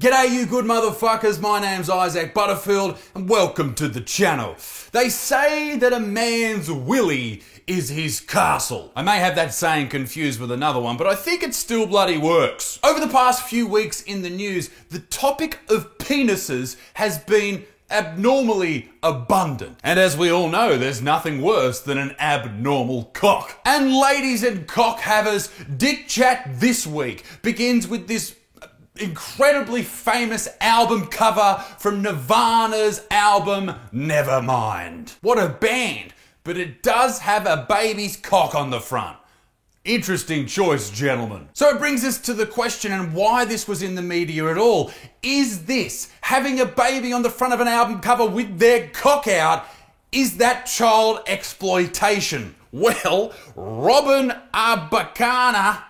G'day you good motherfuckers, my name's Isaac Butterfield and welcome to the channel. They say that a man's willy is his castle. I may have that saying confused with another one, but I think it still bloody works. Over the past few weeks in the news, the topic of penises has been abnormally abundant. And as we all know, there's nothing worse than an abnormal cock. And ladies and cock havers, Dick Chat this week begins with this incredibly famous album cover from Nirvana's album Nevermind. What a band, but it does have a baby's cock on the front. Interesting choice, gentlemen. So it brings us to the question and why this was in the media at all. Is this, having a baby on the front of an album cover with their cock out, is that child exploitation? Well, Robin Abakana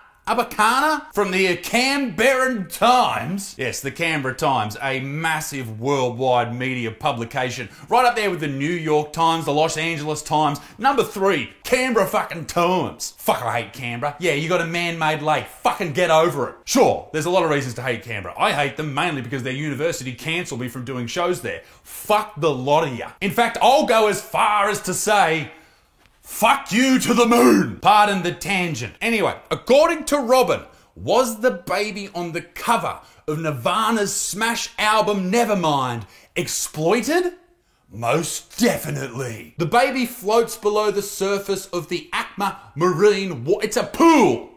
from the Canberra Times. Yes, the Canberra Times, a massive worldwide media publication. Right up there with the New York Times, the Los Angeles Times. Number 3, Canberra fucking Times. Fuck, I hate Canberra. Yeah, you got a man-made lake. Fucking get over it. Sure, there's a lot of reasons to hate Canberra. I hate them mainly because their university cancelled me from doing shows there. Fuck the lot of ya. In fact, I'll go as far as to say, fuck you to the moon! Pardon the tangent. Anyway, according to Robin, was the baby on the cover of Nirvana's smash album Nevermind exploited? Most definitely. The baby floats below the surface of the ACMA Marine Water. It's a pool!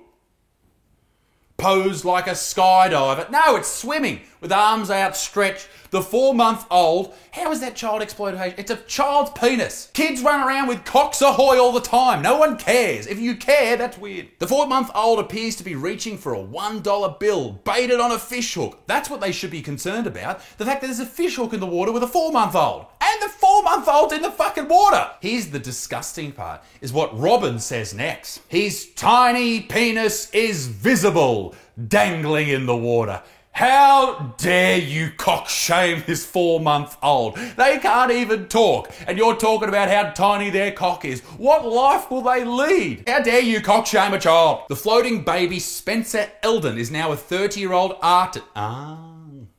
Posed like a skydiver. No, it's swimming with arms outstretched. The 4-month-old, how is that child exploitation? It's a child's penis. Kids run around with cocks ahoy all the time. No one cares. If you care, that's weird. The 4-month-old appears to be reaching for a $1 bill, baited on a fish hook. That's what they should be concerned about. The fact that there's a fish hook in the water with a 4-month-old. And the 4-month-old's in the fucking water. Here's the disgusting part, is what Robin says next. His tiny penis is visible, dangling in the water. How dare you cock shame this 4-month-old? They can't even talk, and you're talking about how tiny their cock is. What life will they lead? How dare you cock shame a child? The floating baby Spencer Eldon is now a 30-year-old artist.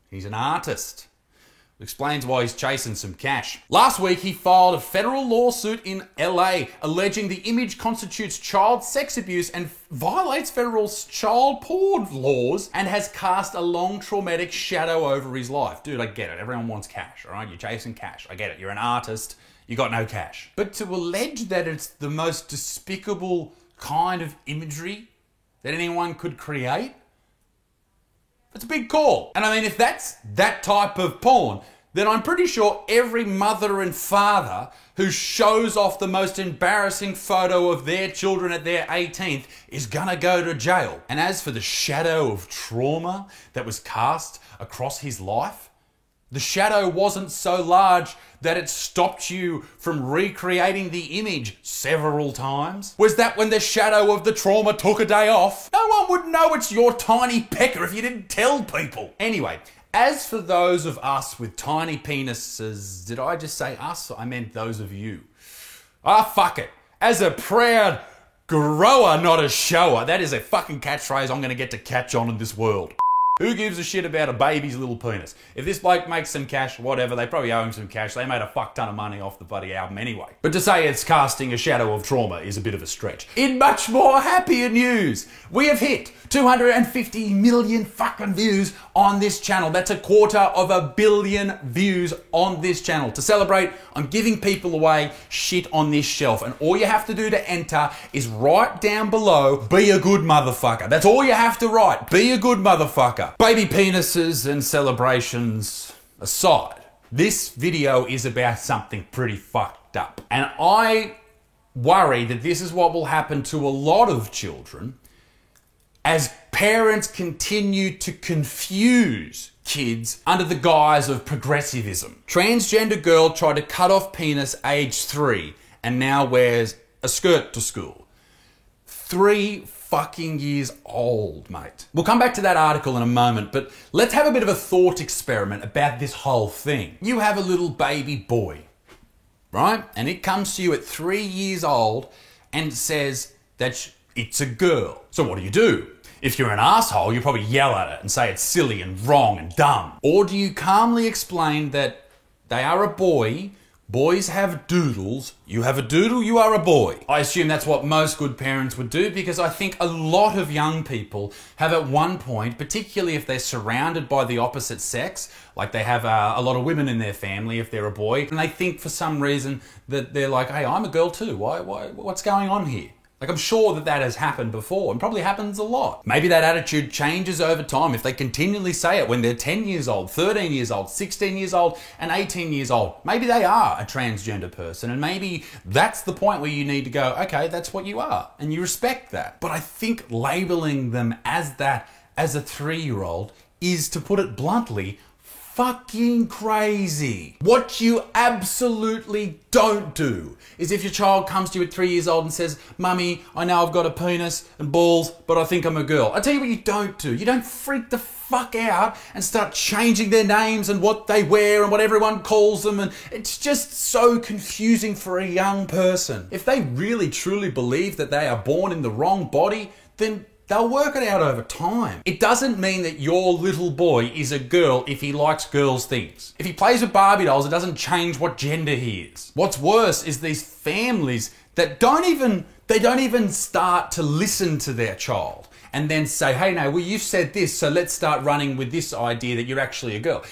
He's an artist. Explains why he's chasing some cash. Last week, he filed a federal lawsuit in LA alleging the image constitutes child sex abuse and violates federal child porn laws and has cast a long traumatic shadow over his life. Dude, I get it. Everyone wants cash, all right? You're chasing cash. I get it. You're an artist. You got no cash. But to allege that it's the most despicable kind of imagery that anyone could create, it's a big call. And I mean, if that's that type of porn, then I'm pretty sure every mother and father who shows off the most embarrassing photo of their children at their 18th is gonna go to jail. And as for the shadow of trauma that was cast across his life, the shadow wasn't so large that it stopped you from recreating the image several times. Was that when the shadow of the trauma took a day off? No one would know it's your tiny pecker if you didn't tell people. Anyway, as for those of us with tiny penises, did I just say us? I meant those of you. Fuck it. As a proud grower, not a shower. That is a fucking catchphrase I'm gonna get to catch on in this world. Who gives a shit about a baby's little penis? If this bloke makes some cash, whatever, they probably owe him some cash. They made a fuck ton of money off the bloody album anyway. But to say it's casting a shadow of trauma is a bit of a stretch. In much more happier news, we have hit 250 million fucking views on this channel. That's 250 million views on this channel. To celebrate, I'm giving people away shit on this shelf. And all you have to do to enter is write down below, be a good motherfucker. That's all you have to write. Be a good motherfucker. Baby penises and celebrations aside, this video is about something pretty fucked up. And I worry that this is what will happen to a lot of children as parents continue to confuse kids under the guise of progressivism. Transgender girl tried to cut off penis age 3 and now wears a skirt to school. 3 fucking years old, mate. We'll come back to that article in a moment, but let's have a bit of a thought experiment about this whole thing. You have a little baby boy, right? And it comes to you at 3 years old and says that it's a girl. So what do? If you're an asshole, you probably yell at it and say it's silly and wrong and dumb. Or do you calmly explain that they are a boy, boys have doodles, you have a doodle, you are a boy? I assume that's what most good parents would do, because I think a lot of young people have at one point, particularly if they're surrounded by the opposite sex, like they have a lot of women in their family if they're a boy, and they think for some reason that they're like, hey, I'm a girl too, what's going on here? Like, I'm sure that has happened before and probably happens a lot. Maybe that attitude changes over time if they continually say it when they're 10 years old, 13 years old, 16 years old, and 18 years old. Maybe they are a transgender person, and maybe that's the point where you need to go, okay, that's what you are, and you respect that. But I think labeling them as that as a 3-year-old is, to put it bluntly, fucking crazy. What you absolutely don't do is, if your child comes to you at 3 years old and says, Mummy, I know I've got a penis and balls, but I think I'm a girl. I tell you what you don't do. You don't freak the fuck out and start changing their names and what they wear and what everyone calls them, and it's just so confusing for a young person. If they really truly believe that they are born in the wrong body, then they'll work it out over time. It doesn't mean that your little boy is a girl if he likes girls' things. If he plays with Barbie dolls, it doesn't change what gender he is. What's worse is these families that don't even start to listen to their child and then say, hey, no, well, you've said this, so let's start running with this idea that you're actually a girl.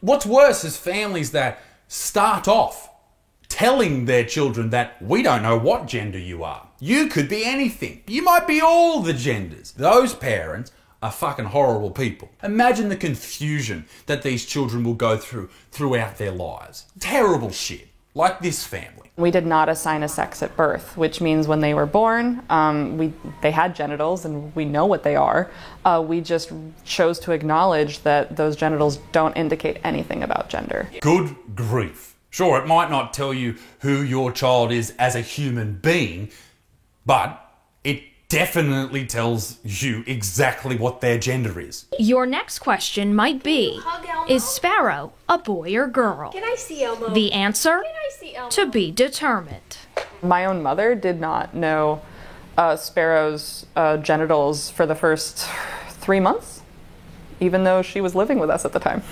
What's worse is families that start off telling their children that we don't know what gender you are. You could be anything. You might be all the genders. Those parents are fucking horrible people. Imagine the confusion that these children will go through throughout their lives. Terrible shit. Like this family. We did not assign a sex at birth, which means when they were born, they had genitals and we know what they are. We just chose to acknowledge that those genitals don't indicate anything about gender. Good grief. Sure, it might not tell you who your child is as a human being, but it definitely tells you exactly what their gender is. Your next question might be, is Sparrow a boy or girl? Can I see Elmo? The answer, Can I see Elmo? to be determined. My own mother did not know Sparrow's genitals for the first 3 months, even though she was living with us at the time.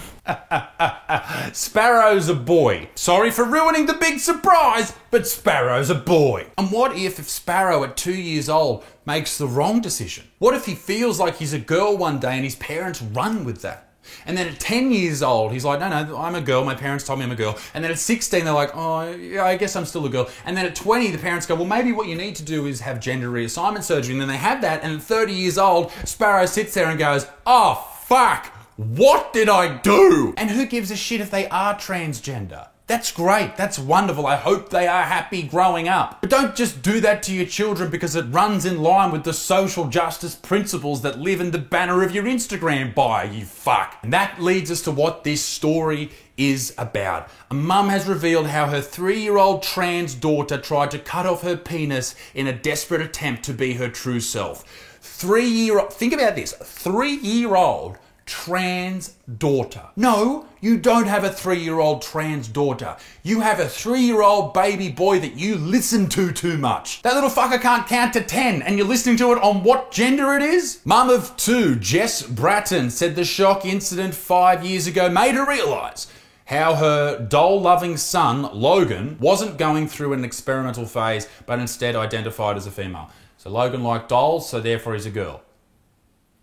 Sparrow's a boy. Sorry for ruining the big surprise, but Sparrow's a boy. And what if Sparrow at 2 years old makes the wrong decision? What if he feels like he's a girl one day and his parents run with that? And then at 10 years old, he's like, no, I'm a girl. My parents told me I'm a girl. And then at 16, they're like, oh, yeah, I guess I'm still a girl. And then at 20, the parents go, well, maybe what you need to do is have gender reassignment surgery. And then they have that. And at 30 years old, Sparrow sits there and goes, oh, fuck. What did I do? And who gives a shit if they are transgender? That's great. That's wonderful. I hope they are happy growing up. But don't just do that to your children because it runs in line with the social justice principles that live in the banner of your Instagram bio, you fuck. And that leads us to what this story is about. A mum has revealed how her 3-year-old trans daughter tried to cut off her penis in a desperate attempt to be her true self. Think about this. 3-year-old trans daughter. No, you don't have a 3-year-old trans daughter. You have a 3-year-old baby boy that you listen to too much. That little fucker can't count to 10 and you're listening to it on what gender it is? Mum of 2, Jess Bratton, said the shock incident 5 years ago made her realise how her doll-loving son, Logan, wasn't going through an experimental phase but instead identified as a female. So Logan liked dolls, so therefore he's a girl.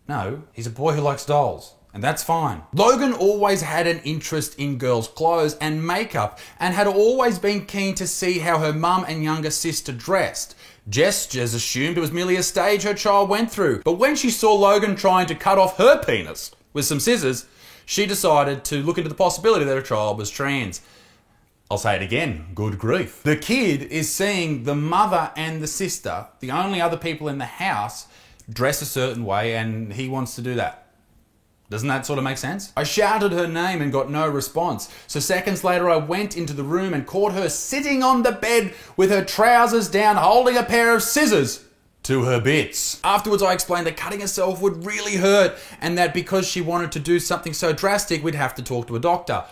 No, he's a boy who likes dolls, and that's fine. Logan always had an interest in girls' clothes and makeup and had always been keen to see how her mum and younger sister dressed. Jess just assumed it was merely a stage her child went through, but when she saw Logan trying to cut off her penis with some scissors, she decided to look into the possibility that her child was trans. I'll say it again, good grief. The kid is seeing the mother and the sister, the only other people in the house, dress a certain way, and he wants to do that. Doesn't that sort of make sense? I shouted her name and got no response. So seconds later, I went into the room and caught her sitting on the bed with her trousers down, holding a pair of scissors to her bits. Afterwards, I explained that cutting herself would really hurt and that because she wanted to do something so drastic, we'd have to talk to a doctor.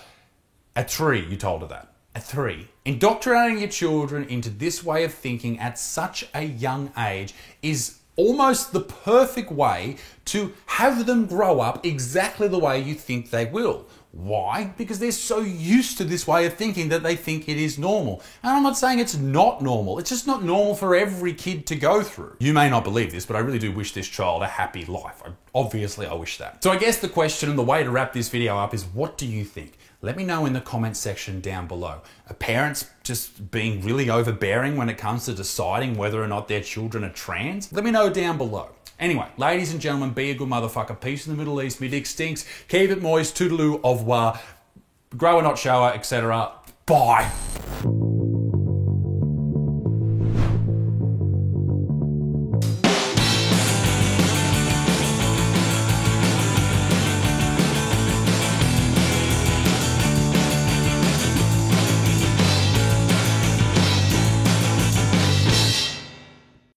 At 3, you told her that. At 3. Indoctrinating your children into this way of thinking at such a young age is almost the perfect way to have them grow up exactly the way you think they will. Why? Because they're so used to this way of thinking that they think it is normal. And I'm not saying it's not normal. It's just not normal for every kid to go through. You may not believe this, but I really do wish this child a happy life. Obviously, I wish that. So I guess the question and the way to wrap this video up is, what do you think? Let me know in the comment section down below. Are parents just being really overbearing when it comes to deciding whether or not their children are trans? Let me know down below. Anyway, ladies and gentlemen, be a good motherfucker. Peace in the Middle East. Me dick stinks. Keep it moist. Toodaloo, au revoir. Grower, not shower, etc. Bye.